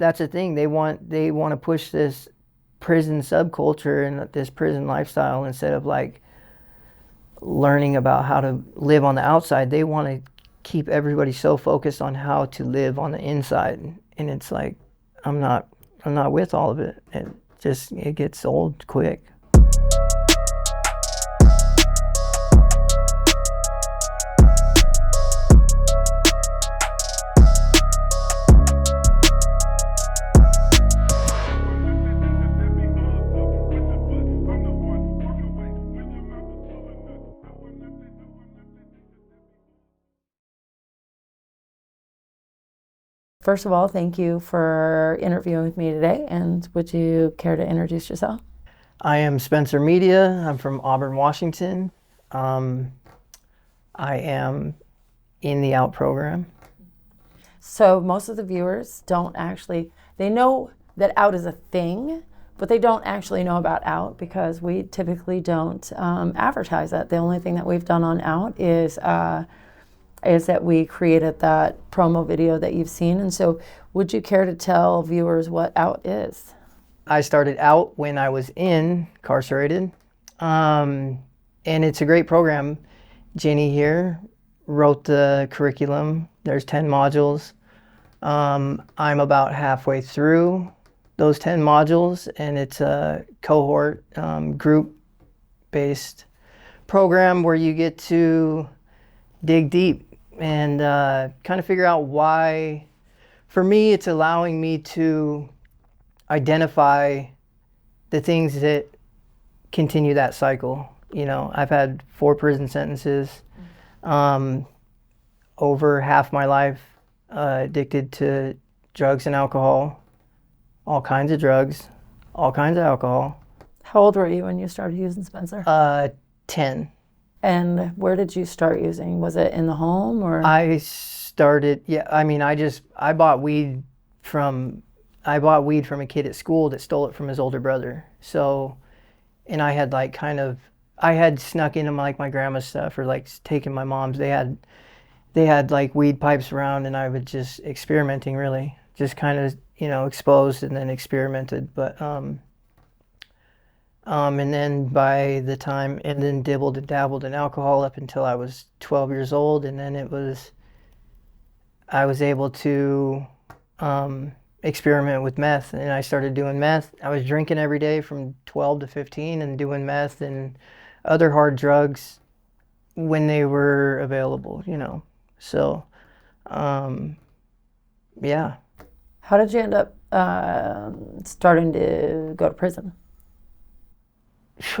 that's the thing. They want to push this prison subculture and this prison lifestyle instead of like learning about how to live on the outside. They want to keep everybody so focused on how to live on the inside, and it's like I'm not with all of it. It gets old quick. First of all, thank you for interviewing with me today, and would you care to introduce yourself? I am Spencer Media. I'm from Auburn, Washington. I am in the OUT program. So most of the viewers they know that OUT is a thing, but they don't actually know about OUT because we typically don't advertise that. The only thing that we've done on OUT is that we created that promo video that you've seen. And so would you care to tell viewers what OUT is? I started OUT when I was incarcerated, and it's a great program. Jenny here wrote the curriculum. There's 10 modules. I'm about halfway through those 10 modules, and it's a cohort group-based program where you get to dig deep and kind of figure out why. For me, it's allowing me to identify the things that continue that cycle. You know, I've had 4 prison sentences, over half my life addicted to drugs and alcohol, all kinds of drugs, all kinds of alcohol. How old were you when you started using, Spencer? 10. And where did you start using? Was it in the home or? I started, I bought weed from a kid at school that stole it from his older brother. So, and I had I had snuck into my grandma's stuff or like taken my mom's. They had like weed pipes around, and I was just experimenting, really. Just kind of, exposed and then experimented. But, and then and then dibbled and dabbled in alcohol up until I was 12 years old. And then I was able to experiment with meth, and I started doing meth. I was drinking every day from 12 to 15 and doing meth and other hard drugs when they were available, So, yeah. How did you end up starting to go to prison?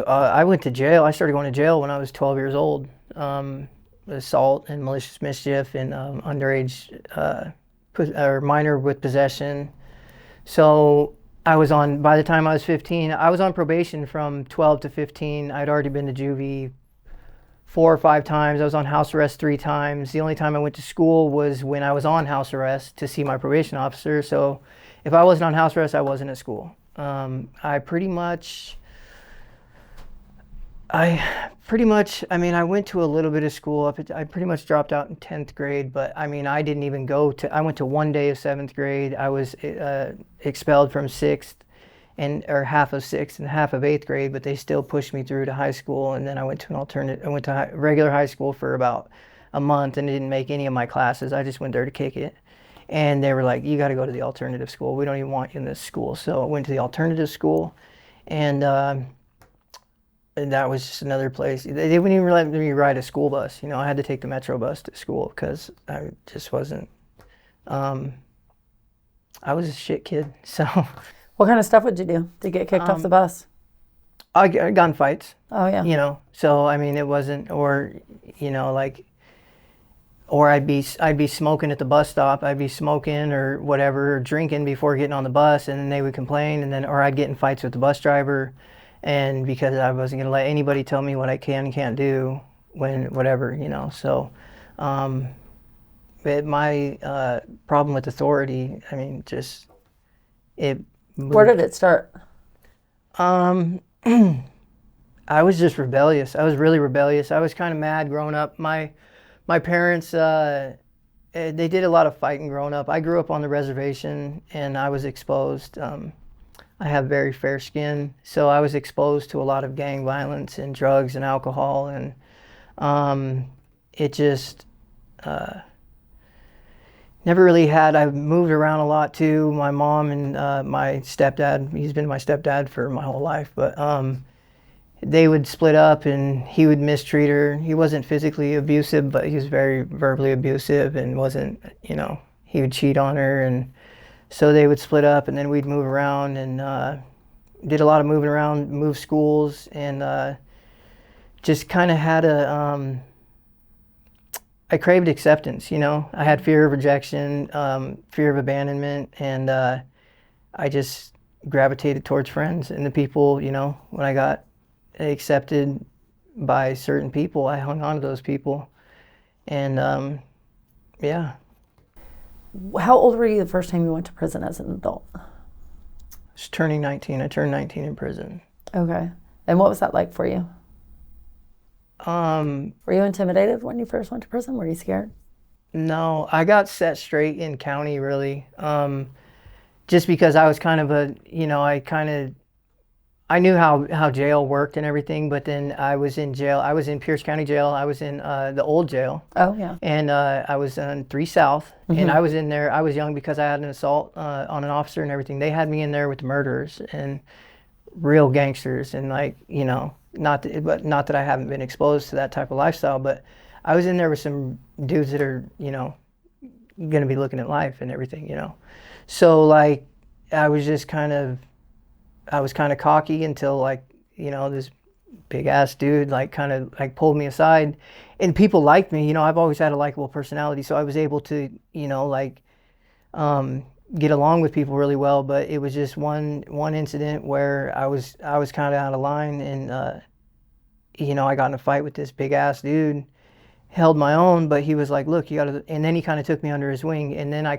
I went to jail. I started going to jail when I was 12 years old. Assault and malicious mischief and underage or minor with possession. So by the time I was 15, I was on probation from 12 to 15. I'd already been to juvie 4 or 5 times. I was on house arrest 3 times. The only time I went to school was when I was on house arrest to see my probation officer. So if I wasn't on house arrest, I wasn't at school. I pretty much, I went to a little bit of school. I pretty much dropped out in 10th grade, but I didn't even I went to 1 day of 7th grade. I was expelled from 6th or half of 6th and half of 8th grade, but they still pushed me through to high school. And then I went to regular high school for about a month and didn't make any of my classes. I just went there to kick it. And they were like, you got to go to the alternative school. We don't even want you in this school. So I went to the alternative school, and that was just another place. They wouldn't even let me ride a school bus. I had to take the Metro bus to school because I just wasn't, I was a shit kid. So. What kind of stuff would you do to get kicked off the bus? I got in fights. Oh, yeah. So, it wasn't, or I'd be smoking at the bus stop. I'd be smoking or whatever, or drinking before getting on the bus, and then they would complain, or I'd get in fights with the bus driver. And because I wasn't going to let anybody tell me what I can and can't do whatever. So my problem with authority, Where did it start? I was just rebellious. I was really rebellious. I was kind of mad growing up. My parents they did a lot of fighting growing up. I grew up on the reservation and I was exposed. I have very fair skin, so I was exposed to a lot of gang violence and drugs and alcohol, and um, it just never really had. I moved around a lot too. My mom and my stepdad. He's been my stepdad for my whole life, but they would split up, and he would mistreat her. He wasn't physically abusive, but he was very verbally abusive, and wasn't. He would cheat on her, and so they would split up, and then we'd move around and did a lot of moving around, moved schools, and just kind of had I craved acceptance, I had fear of rejection, fear of abandonment, and I just gravitated towards friends and the people, when I got accepted by certain people, I hung on to those people. And yeah. How old were you the first time you went to prison as an adult? I was turning 19. I turned 19 in prison. Okay. And what was that like for you? Were you intimidated when you first went to prison? Were you scared? No, I got set straight in county, really. Just because I was kind of I knew how jail worked and everything, but then I was in jail. I was in Pierce County Jail. I was in the old jail. Oh, yeah. And I was in 3 South, and I was in there. I was young because I had an assault on an officer and everything. They had me in there with murderers and real gangsters, and not that I haven't been exposed to that type of lifestyle, but I was in there with some dudes that are, going to be looking at life and everything. So like, I was kind of cocky until this big ass dude kind of pulled me aside, and people liked me. I've always had a likable personality, so I was able to get along with people really well. But it was just one incident where I was kind of out of line, and I got in a fight with this big ass dude. Held my own, but he was like, look, you gotta, and then he kind of took me under his wing, and then I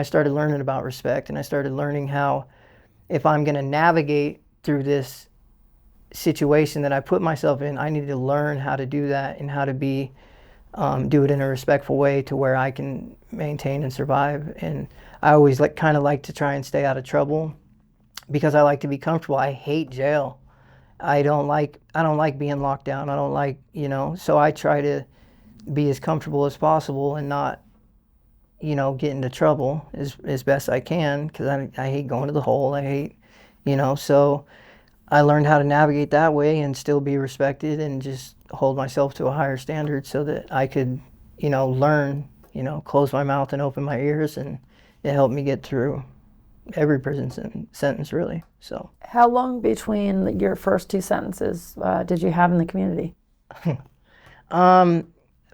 started learning about respect, and I started learning how, if I'm going to navigate through this situation that I put myself in, I need to learn how to do that, and how to do it in a respectful way to where I can maintain and survive. And I always like to try and stay out of trouble because I like to be comfortable. I hate jail. I don't like being locked down. I don't like, so I try to be as comfortable as possible and not, get into trouble as best I can, because I hate going to the hole. I hate, so I learned how to navigate that way and still be respected and just hold myself to a higher standard so that I could, learn, close my mouth and open my ears, and it helped me get through every prison sentence really. So. How long between your first 2 sentences did you have in the community?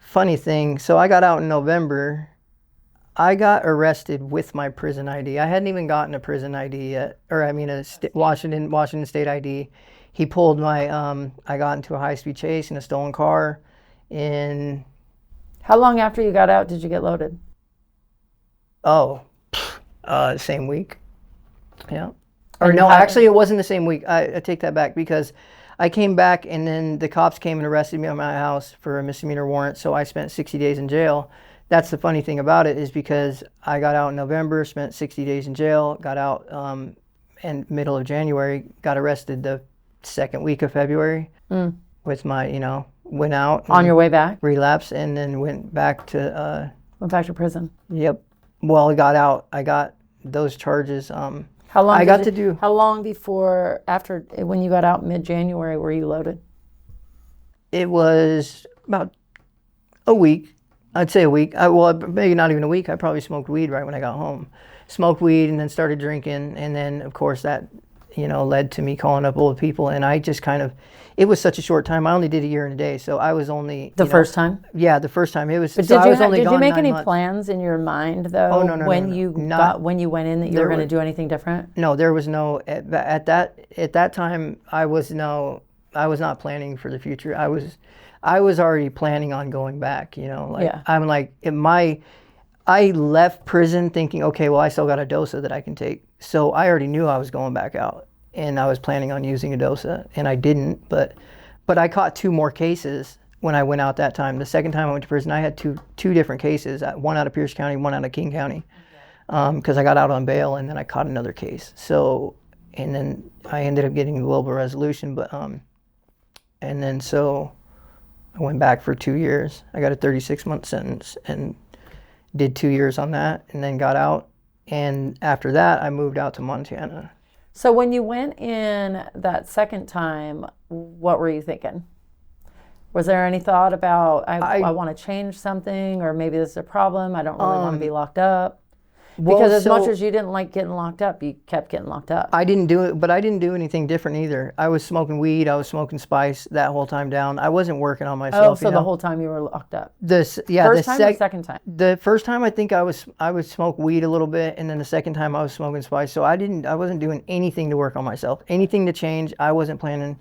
Funny thing, so I got out in November. I got arrested with my prison ID. I hadn't even gotten a prison ID yet, or I mean Washington State ID. He pulled my, I got into a high-speed chase in a stolen car in... How long after you got out did you get loaded? Same week. Yeah. Or no, actually it wasn't the same week. I take that back, because I came back and then the cops came and arrested me at my house for a misdemeanor warrant, so I spent 60 days in jail. That's the funny thing about it, is because I got out in November, spent 60 days in jail, got out in middle of January, got arrested the second week of February with my, went out. On your way back? Relapsed, and then went back to... went back to prison? Yep. Well, I got out. I got those charges. How long How long before, after, when you got out mid-January, were you loaded? It was about a week. I'd say a week. Well, maybe not even a week. I probably smoked weed right when I got home. Smoked weed and then started drinking. And then, of course, that, led to me calling up old people. And I just it was such a short time. I only did a year and a day. So I was only... The first time? Yeah, the first time. It was... But did you make any plans in your mind, though? Oh, no. When you went in, that you were going to do anything different? No, there was no... At that time, I was not planning for the future. I was already planning on going back, Yeah. I'm like, I left prison thinking, okay, well, I still got a dosa that I can take. So I already knew I was going back out, and I was planning on using a dosa, and I didn't, but I caught 2 more cases when I went out that time. The second time I went to prison, I had two different cases, one out of Pierce County, one out of King County, because I got out on bail and then I caught another case. So, and then I ended up getting the global resolution, but and then so I went back for 2 years. I got a 36-month sentence and did 2 years on that, and then got out. And after that, I moved out to Montana. So when you went in that second time, what were you thinking? Was there any thought about, I want to change something, or maybe this is a problem, I don't really want to be locked up? Because as much as you didn't like getting locked up, you kept getting locked up. I didn't do it, but I didn't do anything different either. I was smoking weed, I was smoking spice that whole time down. I wasn't working on myself. Oh, so the whole time you were locked up? First time or second time? The first time I think I would smoke weed a little bit, and then the second time I was smoking spice. So I wasn't doing anything to work on myself, anything to change. I wasn't planning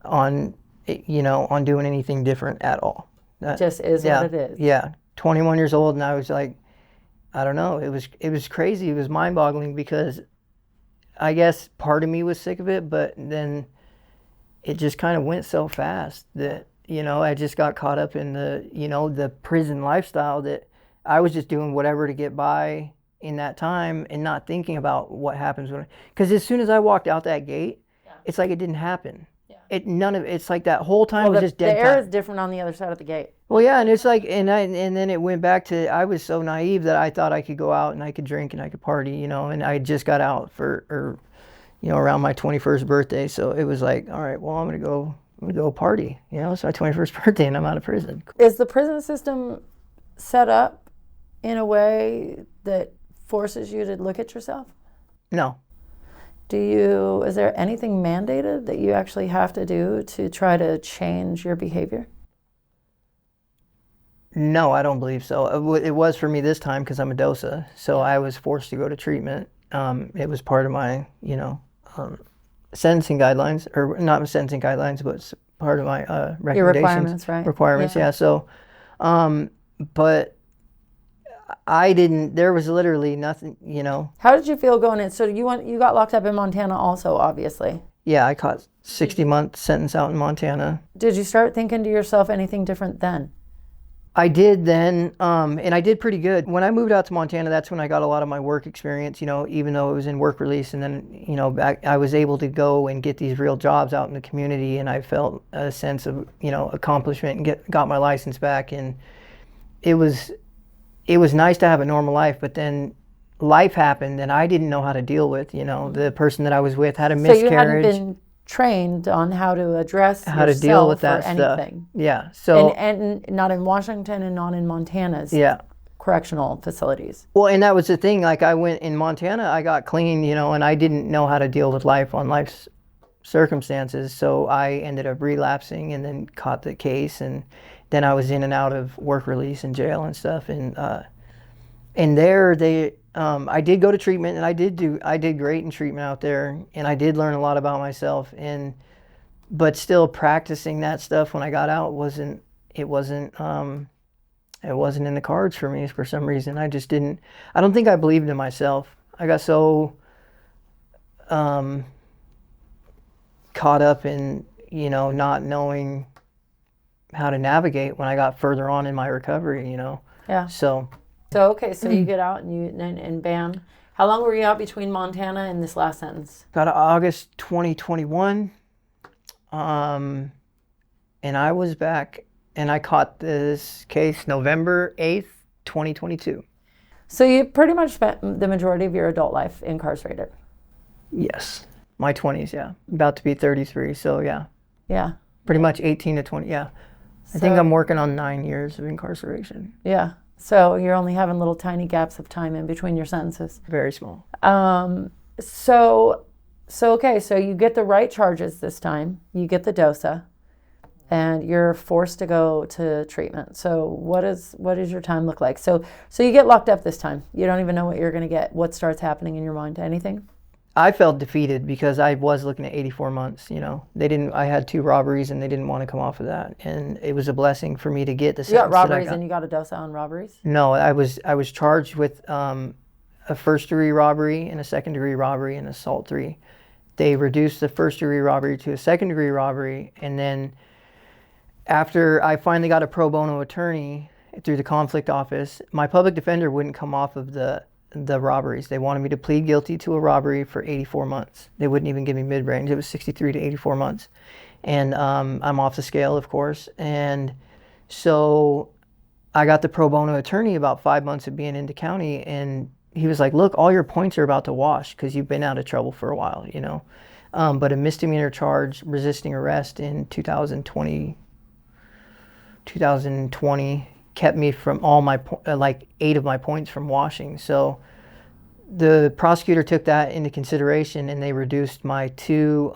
on, on doing anything different at all. It just is what it is. Yeah, 21 years old, and I was like, I don't know. It was crazy. It was mind-boggling because I guess part of me was sick of it, but then it just kind of went so fast that, I just got caught up in the prison lifestyle that I was just doing whatever to get by in that time and not thinking about what happens because as soon as I walked out that gate, it's like it didn't happen. It's like that whole time was just dead time. The air time. is different on the other side of the gate. Well, yeah, and it's like, and then it went back to, I was so naive that I thought I could go out and I could drink and I could party, and I just got out around my 21st birthday. So it was like, all right, well, I'm gonna go party, It's my 21st birthday and I'm out of prison. Is the prison system set up in a way that forces you to look at yourself? No. Is there anything mandated that you actually have to do to try to change your behavior? No, I don't believe so. It was for me this time because I'm a DOSA, so I was forced to go to treatment. It was part of my, sentencing guidelines, or not sentencing guidelines, but it's part of my recommendations. Your requirements, right? Requirements, yeah. So, but I didn't. There was literally nothing, How did you feel going in? So you got locked up in Montana, also, obviously. Yeah, I caught 60-month sentence out in Montana. Did you start thinking to yourself anything different then? I did then, and I did pretty good. When I moved out to Montana, that's when I got a lot of my work experience, even though it was in work release. And then, I was able to go and get these real jobs out in the community, and I felt a sense of, accomplishment and got my license back. And it was nice to have a normal life, but then life happened and I didn't know how to deal with, the person that I was with had a miscarriage. So you hadn't been trained on how to address how to deal with that anything. Stuff. Yeah. So and not in Washington and not in Montana's correctional facilities. Well, and that was the thing. Like I went in Montana, I got clean, and I didn't know how to deal with life's circumstances. So I ended up relapsing and then caught the case, and then I was in and out of work release and jail and stuff. And there I did go to treatment, and I did great in treatment out there, and I did learn a lot about myself. But still practicing that stuff when I got out wasn't in the cards for me for some reason. I don't think I believed in myself. I got so caught up in, not knowing how to navigate when I got further on in my recovery, Yeah. So okay, so you get out and bam. How long were you out between Montana and this last sentence? Got to August 2021. And I was back and I caught this case November 8th, 2022. So you pretty much spent the majority of your adult life incarcerated? Yes. My 20s, yeah. About to be 33, so yeah. Yeah. Pretty much 18 to 20, yeah. I think I'm working on 9 years of incarceration. Yeah. So you're only having little tiny gaps of time in between your sentences. Very small. So okay, so you get the right charges this time. You get the DOSA, and you're forced to go to treatment. So what does your time look like? So you get locked up this time. You don't even know what you're going to get. What starts happening in your mind? Anything? I felt defeated because I was looking at 84 months, I had 2 robberies and they didn't want to come off of that. And it was a blessing for me to get the sentence. You got robberies and you got a DOSA on robberies? No, I was charged with a first-degree robbery and a second-degree robbery and assault 3. They reduced the first-degree robbery to a second-degree robbery, and then After I finally got a pro bono attorney through the conflict office, my public defender wouldn't come off of the robberies. They wanted me to plead guilty to a robbery for 84 months. They wouldn't even give me mid-range. It was 63 to 84 months. And I'm off the scale, of course. And so I got the pro bono attorney about 5 months of being in the county, and he was like, look, all your points are about to wash because you've been out of trouble for a while, you know. But a misdemeanor charge, resisting arrest in 2020 kept me from all my, like 8 of my points from washing. So the prosecutor took that into consideration, and they reduced my two,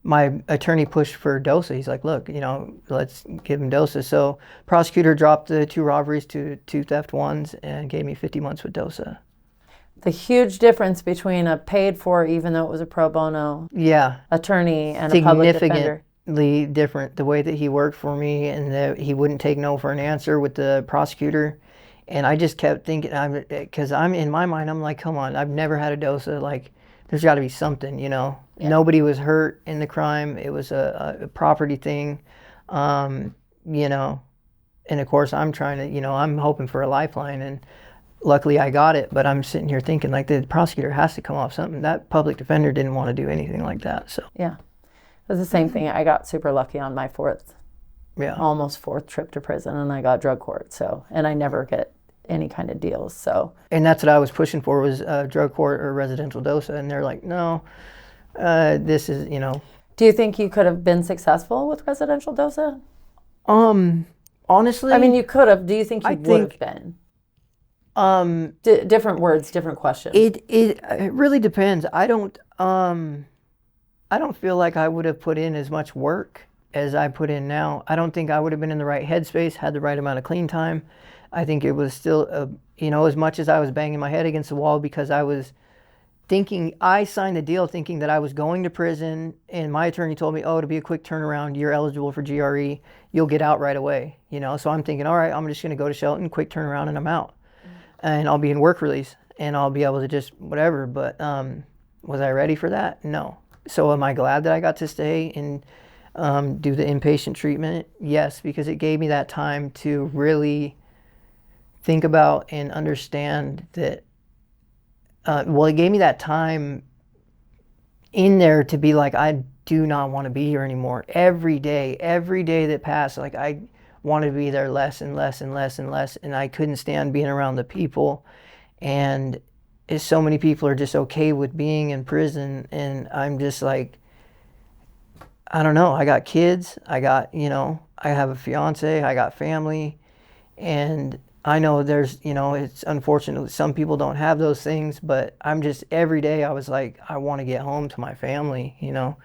my attorney pushed for DOSA. He's like, look, you know, let's give him DOSA. So prosecutor dropped the 2 robberies to 2 theft ones and gave me 50 months with DOSA. The huge difference between a paid for, even though it was a pro bono Yeah, attorney, and a public defender. significantly different. The way that he worked for me, and that he wouldn't take no for an answer with the prosecutor. And I just kept thinking, because I'm in my mind, I'm like, come on, I've never had a DOSA. Like, there's got to be something, you know. Yeah. Nobody was hurt in the crime. It was a property thing, you know. And of course, I'm trying to, you know, I'm hoping for a lifeline, and luckily I got it. But I'm sitting here thinking, like, the prosecutor has to come off something. That public defender didn't want to do anything like that. So Yeah. It was the same thing. I got super lucky on my yeah, almost fourth trip to prison, and I got drug court. So, and I never get any kind of deals. So, and that's what I was pushing for, was drug court or residential DOSA, and they're like, no, this is, you know. do you think you could have been successful with residential DOSA? Honestly, I mean, you could have. Do you think you I would think, have been? Different words, different question. it really depends. I don't feel like I would have put in as much work as I put in now. I don't think I would have been in the right headspace, had the right amount of clean time. I think it was still, you know, as much as I was banging my head against the wall, because I was thinking, I signed a deal thinking that I was going to prison, and my attorney told me, oh, to be a quick turnaround, you're eligible for GRE, you'll get out right away, you know. So I'm thinking, all right, I'm just going to go to Shelton, quick turnaround, and I'm out. And I'll be in work release, and I'll be able to just whatever. But was I ready for that? No. So am I glad that I got to stay and do the inpatient treatment? Yes, because it gave me that time to really think about and understand that, well, it gave me that time in there to be like, I do not want to be here anymore. Every day that passed, like, I wanted to be there less and less and less and less, and I couldn't stand being around the people. And so many people are just okay with being in prison, and I'm just like, I don't know. I got kids, I got, you know, I have a fiance, I got family, and I know there's, you know, it's unfortunate some people don't have those things, but I'm just, every day I was like, I want to get home to my family, you know.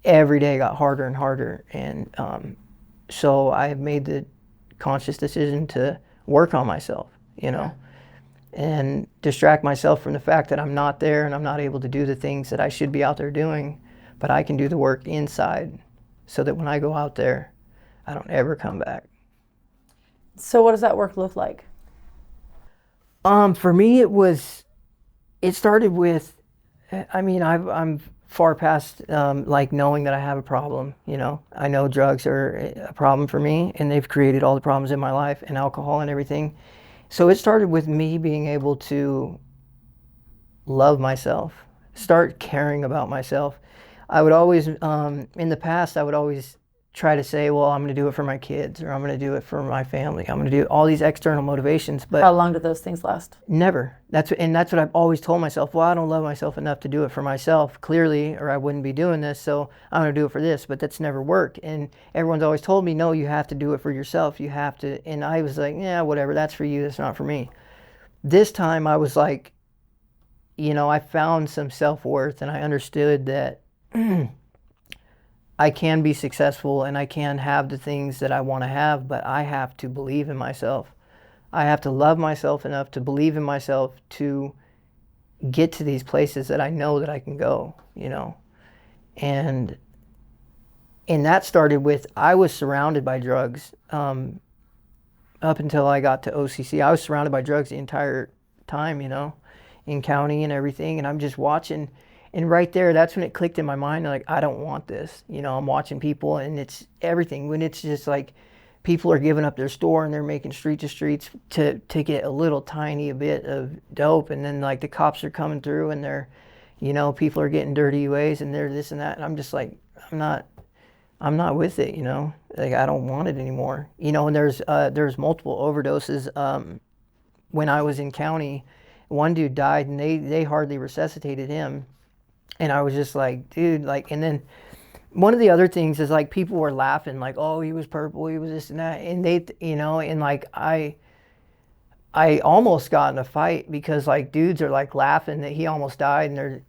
Every day got harder and harder, and so I have made the conscious decision to work on myself, you know, and distract myself from the fact that I'm not there and I'm not able to do the things that I should be out there doing, but I can do the work inside so that when I go out there, I don't ever come back. So, what does that work look like? For me, it started with, I mean, I'm far past like knowing that I have a problem, you know. I know drugs are a problem for me, and they've created all the problems in my life, and alcohol and everything. So it started with me being able to love myself, start caring about myself. I would always, in the past, I would always try to say, well, I'm going to do it for my kids, or I'm going to do it for my family. I'm going to do all these external motivations, but How long did those things last? never. That's what I've always told myself. Well, I don't love myself enough to do it for myself, clearly, or I wouldn't be doing this. So I'm going to do it for this, but that's never worked. And everyone's always told me, no, you have to do it for yourself. You have to. And I was like, yeah, whatever. That's for you. That's not for me. This time I was like, you know, I found some self-worth, and I understood that I can be successful and I can have the things that I want to have, but I have to believe in myself. I have to love myself enough to believe in myself to get to these places that I know that I can go, you know. And that started with, I was surrounded by drugs up until I got to OCC. I was surrounded by drugs the entire time, you know, in county and everything. And I'm just watching. And right there, that's when it clicked in my mind. Like, I don't want this. I'm watching people, and it's everything. When it's just like people are giving up their store and they're making street to streets to get a little tiny bit of dope, and then like the cops are coming through and they're, people are getting dirty ways and they're this and that, and I'm just like, I'm not. I'm not with it. Like I don't want it anymore. And there's multiple overdoses. When I was in county, one dude died and they hardly resuscitated him. And I was just like, dude, like, and then one of the other things is like people were laughing, like, oh, he was purple, he was this and that. And and like I almost got in a fight because like dudes are like laughing that he almost died and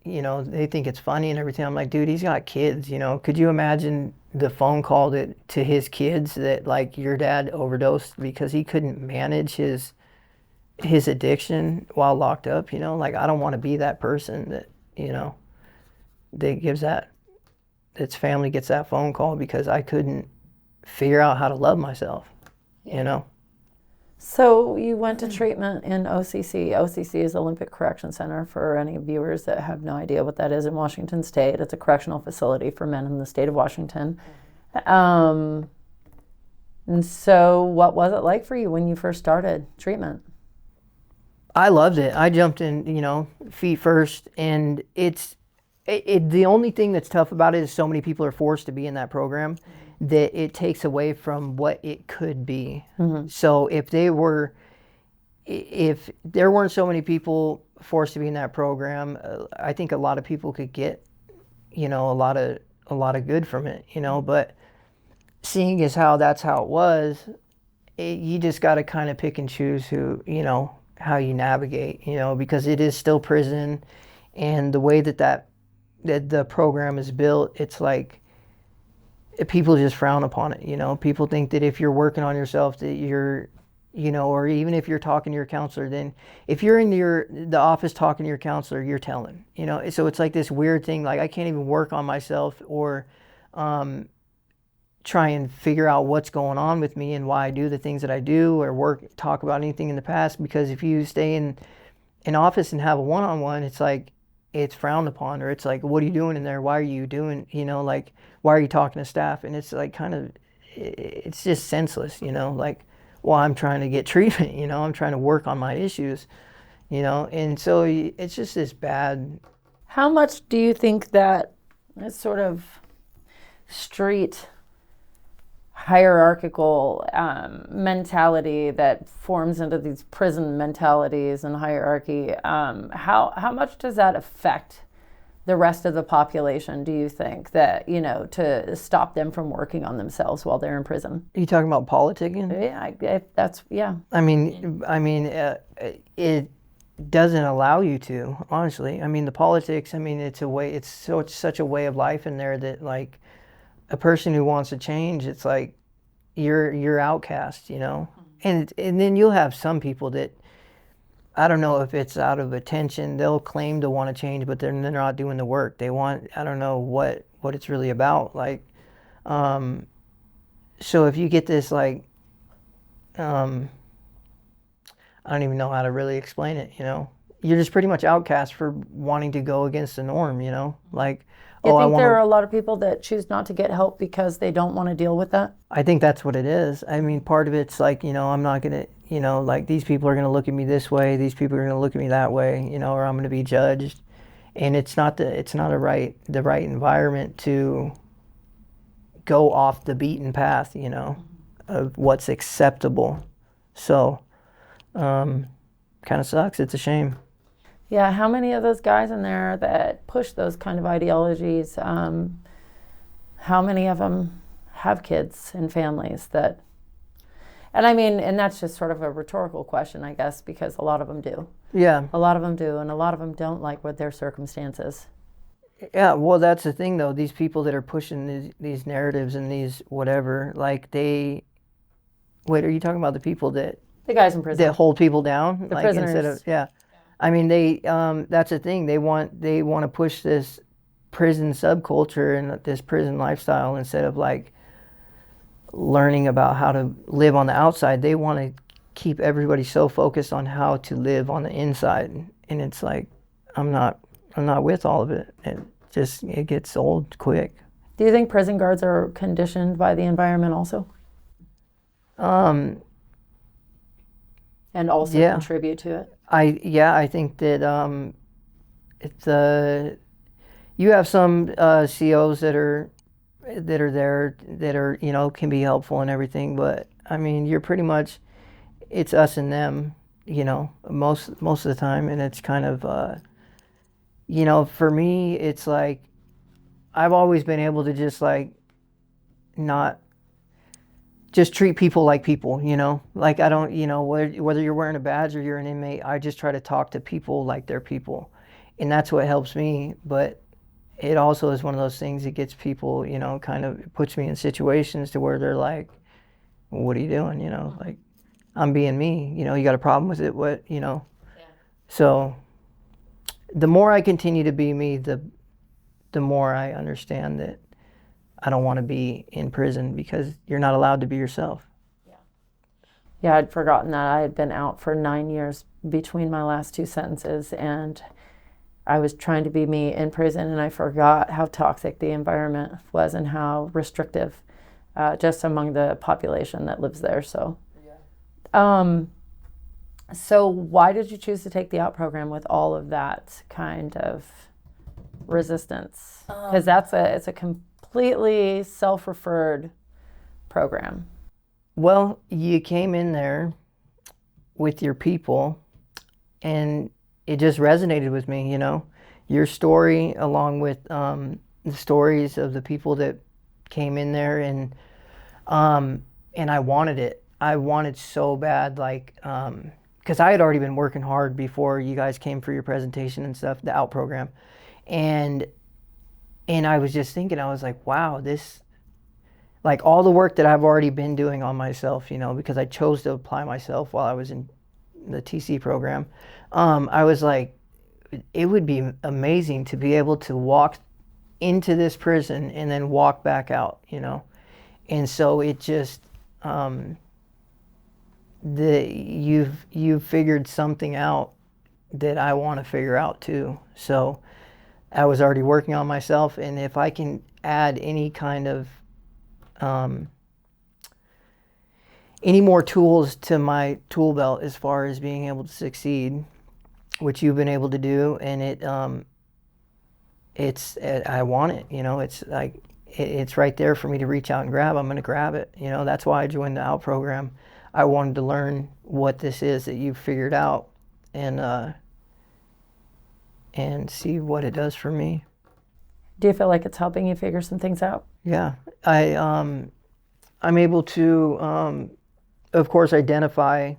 they think it's funny and everything. I'm like, dude, he's got kids, Could you imagine the phone call to his kids that like your dad overdosed because he couldn't manage his addiction while locked up, Like I don't want to be that person that gives its family gets that phone call because I couldn't figure out how to love myself, you know. So you went to treatment in OCC. OCC is Olympic Correction Center for any viewers that have no idea what that is in Washington State. It's a correctional facility for men in the state of Washington. And so what was it like for you when you first started treatment? I loved it. I jumped in, feet first, and the only thing that's tough about it is so many people are forced to be in that program that it takes away from what it could be. Mm-hmm. So if there weren't so many people forced to be in that program, I think a lot of people could get, a lot of good from it, but seeing as how that's how it was, you just got to kind of pick and choose who, how you navigate, because it is still prison, and the way that the program is built, it's like people just frown upon it. People think that if you're working on yourself that you're, or even if you're talking to your counselor, then if you're in the office talking to your counselor, you're telling, so it's like this weird thing, like I can't even work on myself or try and figure out what's going on with me and why I do the things that I do or talk about anything in the past, because if you stay in an office and have a one-on-one, it's like it's frowned upon, or it's like, what are you doing in there? Why are you doing, like, why are you talking to staff? And it's like it's just senseless, like, well, I'm trying to get treatment, I'm trying to work on my issues, and so it's just this bad. How much do you think that sort of street hierarchical mentality that forms into these prison mentalities and hierarchy, how much does that affect the rest of the population, do you think, that, to stop them from working on themselves while they're in prison? Are you talking about politicking? Yeah. I mean, it doesn't allow you to, honestly. I mean, the politics, it's such a way of life in there that, like, a person who wants to change, it's like you're outcast, and then you'll have some people that, I don't know if it's out of attention, they'll claim to want to change, but they're not doing the work. They want, I don't know what it's really about. Like, so if you get this, like, I don't even know how to really explain it, you're just pretty much outcast for wanting to go against the norm, like, you think there are a lot of people that choose not to get help because they don't want to deal with that? I think that's what it is. I mean, part of it's like, I'm not going to, like, these people are going to look at me this way, these people are going to look at me that way, or I'm going to be judged. And it's not the right environment to go off the beaten path, of what's acceptable. So, kind of sucks. It's a shame. Yeah, how many of those guys in there that push those kind of ideologies, how many of them have kids and families that, and that's just sort of a rhetorical question, I guess, because a lot of them do. Yeah. A lot of them do, and a lot of them don't like what their circumstances. Yeah, well, that's the thing, though. These people that are pushing these narratives and these whatever, like wait, are you talking about the people the guys in prison that hold people down? The like, prisoners. Instead of, yeah. I mean, that's the thing. They want to push this prison subculture and this prison lifestyle instead of, like, learning about how to live on the outside. They want to keep everybody so focused on how to live on the inside. And it's like, I'm not I'm not with all of it. It gets old quick. Do you think prison guards are conditioned by the environment also, Um, and also yeah, contribute to it? I think that it's you have some COs that are there that are can be helpful and everything, but I mean you're pretty much it's us and them, most of the time, and it's kind of for me it's like I've always been able to just like not just treat people like people, like I don't, whether you're wearing a badge or you're an inmate, I just try to talk to people like they're people, and that's what helps me. But it also is one of those things that gets people, kind of puts me in situations to where they're like, well, what are you doing, like I'm being me, you got a problem with it, what, Yeah. so the more I continue to be me, the more I understand that I don't want to be in prison because you're not allowed to be yourself. Yeah, I'd forgotten that. I had been out for 9 years between my last two sentences, and I was trying to be me in prison, and I forgot how toxic the environment was and how restrictive, just among the population that lives there. Um, so why did you choose to take the out program with all of that kind of resistance? Because it's a completely self-referred program. Well, you came in there with your people and it just resonated with me, your story along with the stories of the people that came in there and I wanted it. I wanted so bad, like, because I had already been working hard before you guys came for your presentation and stuff, the out program. And I was just thinking, I was like, wow, this, like all the work that I've already been doing on myself, because I chose to apply myself while I was in the TC program. I was like, it would be amazing to be able to walk into this prison and then walk back out, And so it just, you've figured something out that I want to figure out too. So I was already working on myself, and if I can add any kind of any more tools to my tool belt as far as being able to succeed, which you've been able to do, and I want it. It's like it's right there for me to reach out and grab. I'm going to grab it. That's why I joined the out program. I wanted to learn what this is that you've figured out, and see what it does for me. Do you feel like it's helping you figure some things out? Yeah, I'm able to, of course, identify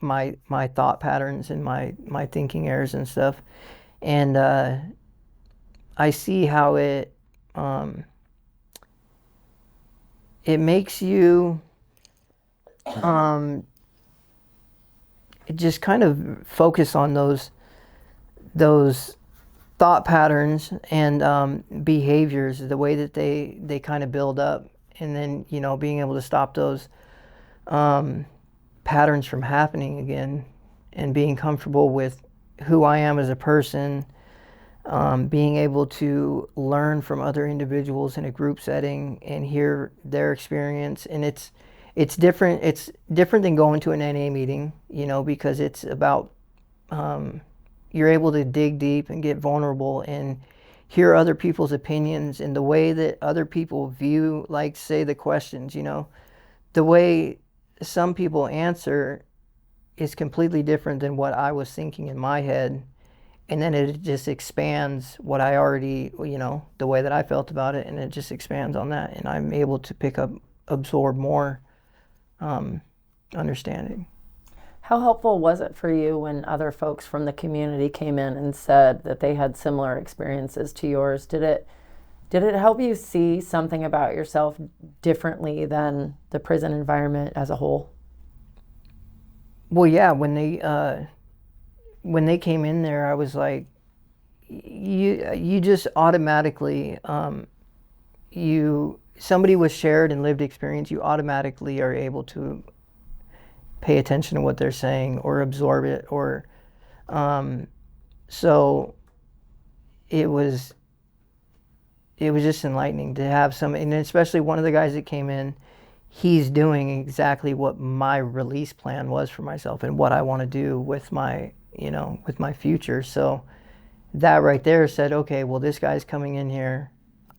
my thought patterns and my thinking errors and stuff, and I see how it makes you just kind of focus on those thought patterns and behaviors, the way that they kind of build up, and then being able to stop those patterns from happening again, and being comfortable with who I am as a person, being able to learn from other individuals in a group setting and hear their experience. And it's different. It's different than going to an NA meeting, because it's about you're able to dig deep and get vulnerable and hear other people's opinions and the way that other people view, like, say, the questions. The way some people answer is completely different than what I was thinking in my head, and then it just expands what I already, the way that I felt about it, and it just expands on that, and I'm able to absorb more understanding. How helpful was it for you when other folks from the community came in and said that they had similar experiences to yours? Did it help you see something about yourself differently than the prison environment as a whole? Well, yeah, when they came in there, I was like, you just automatically, somebody with shared and lived experience, you automatically are able to pay attention to what they're saying or absorb it, or So it was just enlightening to have some, and especially one of the guys that came in, he's doing exactly what my release plan was for myself and what I want to do with my, with my future. So that right there said, okay, well, this guy's coming in here.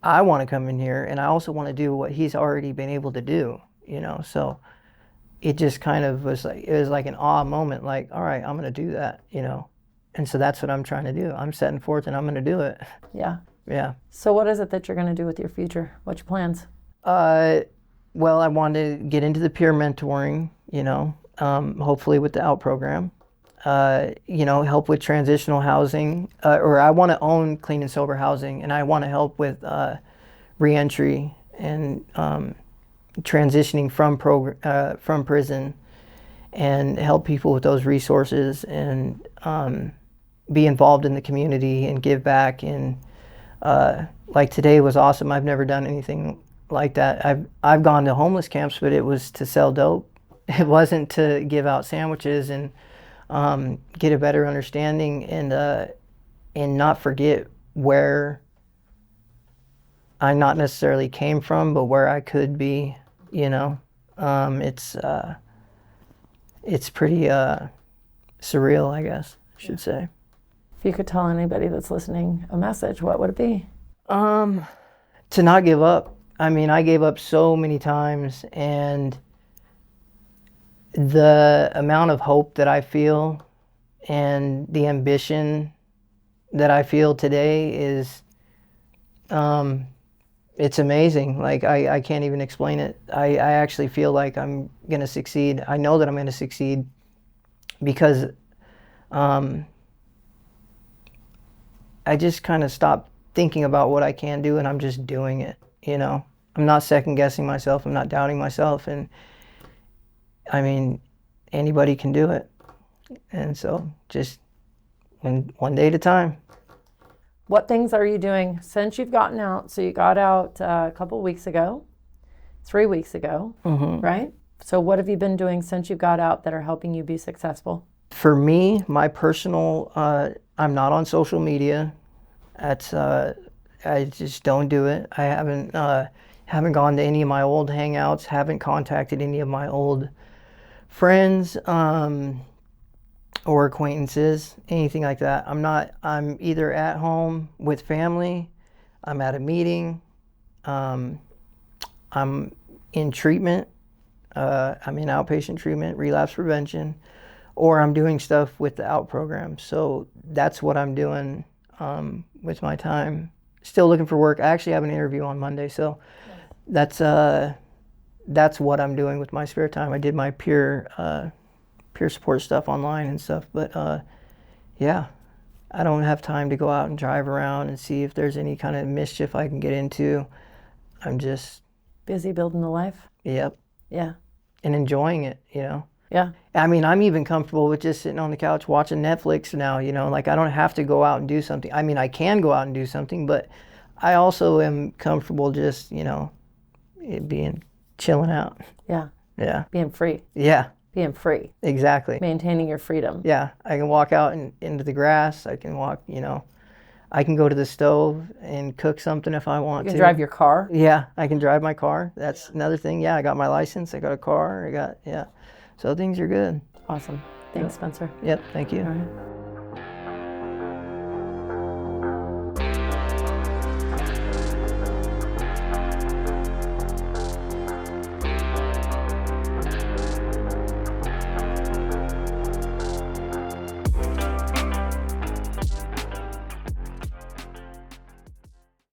I want to come in here, and I also want to do what he's already been able to do, So it just kind of was like, it was like an awe moment, like, all right, I'm going to do that. And so that's what I'm trying to do. I'm setting forth and I'm going to do it. Yeah. Yeah. So what is it that you're going to do with your future? What's your plans? Well, I want to get into the peer mentoring, hopefully with the OUT program. Help with transitional housing, or I want to own clean and sober housing, and I want to help with reentry and transitioning from prison, and help people with those resources, and be involved in the community and give back. And like today was awesome. I've never done anything like that. I've gone to homeless camps, but it was to sell dope. It wasn't to give out sandwiches and get a better understanding, and not forget where I not necessarily came from, but where I could be. It's pretty surreal, I guess I should say. If you could tell anybody that's listening a message, what would it be? To not give up. I mean, I gave up so many times, and the amount of hope that I feel and the ambition that I feel today is, it's amazing. Like, I can't even explain it. I actually feel like I'm going to succeed. I know that I'm going to succeed because I just kind of stopped thinking about what I can do, and I'm just doing it, I'm not second guessing myself. I'm not doubting myself. And I mean, anybody can do it. And so just one day at a time. What things are you doing since you've gotten out? So you got out a couple weeks ago, 3 weeks ago, right? So what have you been doing since you got out that are helping you be successful? For me, my personal, I'm not on social media. That's, I just don't do it. I haven't gone to any of my old hangouts, haven't contacted any of my old friends, or acquaintances, anything like that. I'm either at home with family, I'm at a meeting, I'm in treatment, I'm in outpatient treatment, relapse prevention, or I'm doing stuff with the OUT program. So that's what I'm doing with my time. Still looking for work. I actually have an interview on Monday, so that's what I'm doing with my spare time. I did my peer support stuff online and stuff, but yeah, I don't have time to go out and drive around and see if there's any kind of mischief I can get into. I'm just busy building the life. Yep. Yeah. And enjoying it, Yeah. I mean, I'm even comfortable with just sitting on the couch watching Netflix now, like I don't have to go out and do something. I mean, I can go out and do something, but I also am comfortable just, it being chilling out. Yeah. Yeah. Being free. Yeah. Being free. Exactly. Maintaining your freedom. Yeah. I can walk out into the grass. I can walk, I can go to the stove and cook something if I want to. You can drive your car? Yeah, I can drive my car. That's another thing. Yeah, I got my license. I got a car. Yeah. So things are good. Awesome. Thanks, Spencer. Yep. Thank you. All right.